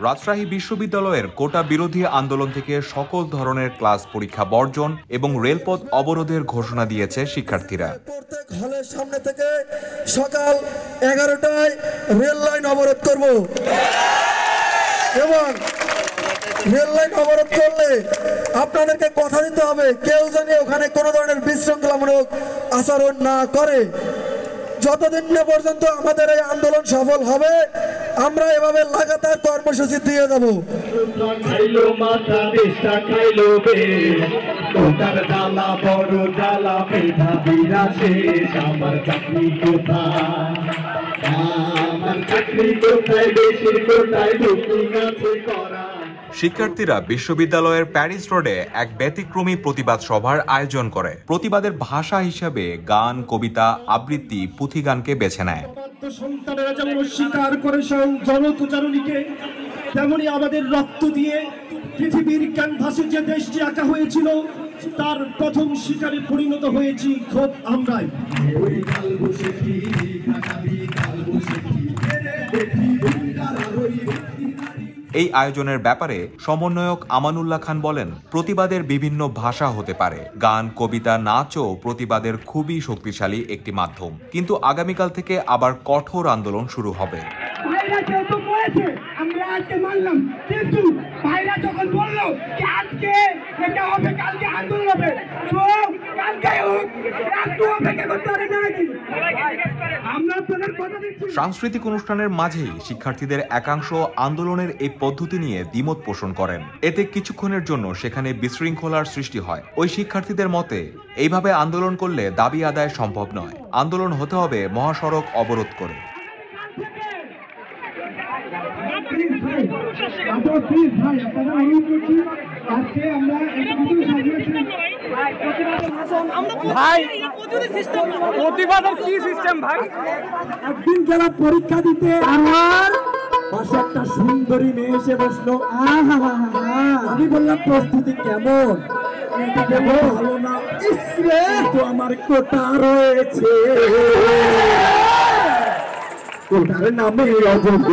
রাজশাহী বিশ্ববিদ্যালয়ের কোটা বিরোধী আন্দোলন থেকে সকল ধরনের ক্লাস পরীক্ষা বর্জন এবং রেলপথ অবরোধের ঘোষণা দিয়েছে শিক্ষার্থীরা। প্রত্যেক হলের সামনে থেকে সকাল 11টায় রেল লাইন অবরোধ করব এবং রেল লাইন অবরোধ করলে আপনাদেরকে কথা দিতে হবে কেউ যেন ওখানে কোনো ধরনের বিশৃঙ্খলামূলক আচরণ না করে। যতদিন না পর্যন্ত আমাদের এই আন্দোলন সফল হবে আমরা এভাবে লাগাতার কর্মসূচি দিয়ে যাব। শিক্ষার্থীরা বিশ্ববিদ্যালয়ের প্যারিস রোডে এক ব্যতিক্রমী প্রতিবাদ সভার আয়োজন করে। প্রতিবাদের ভাষা হিসাবে গান, কবিতা, আবৃত্তি, পুঁথিগানকে বেছে নেয়। সন্তানেরা যেমন অস্বীকার করে জনতুচারণীকে, তেমনি আমাদের রক্ত দিয়ে পৃথিবীর ক্যানভাসে যে দেশটি আঁকা হয়েছিল তার প্রথম শিকারে পরিণত হয়েছি খুব আমরাই। এই আয়োজনের ব্যাপারে সমন্বয়ক আমানুল্লাহ খান বলেন, প্রতিবাদের বিভিন্ন ভাষা হতে পারে। গান, কবিতা, নাচও প্রতিবাদের খুবই শক্তিশালী একটি মাধ্যম। কিন্তু আগামীকাল থেকে আবার কঠোর আন্দোলন শুরু হবে। আমরা আজকে মানলাম, কিন্তু ভাইরা যখন বললো যে আজকে এটা হবে, কালকে আন্দোলন হবে, তো কালকে হোক, একটু অপেক্ষা করতে পারে না নাকি? আমরা আপনাদের কথা দিচ্ছি। সাংস্কৃতিক অনুষ্ঠানের মাঝেই শিক্ষার্থীদের একাংশ আন্দোলনের এই পদ্ধতি নিয়ে দ্বিমত পোষণ করেন। এতে কিছুক্ষণের জন্য সেখানে বিশৃঙ্খলার সৃষ্টি হয়। ওই শিক্ষার্থীদের মতে এইভাবে আন্দোলন করলে দাবি আদায় সম্ভব নয়। আন্দোলন হতে হবে মহাসড়ক অবরোধ করে। একদিন যারা পরীক্ষা দিতে আমার পাশে একটা সুন্দরী মেয়ে এসে বসলো। আমি বললাম প্রস্তুতি কেমন? ভালো না, তো আমার কোটা রয়েছে, কোটার নামে অযোগ্য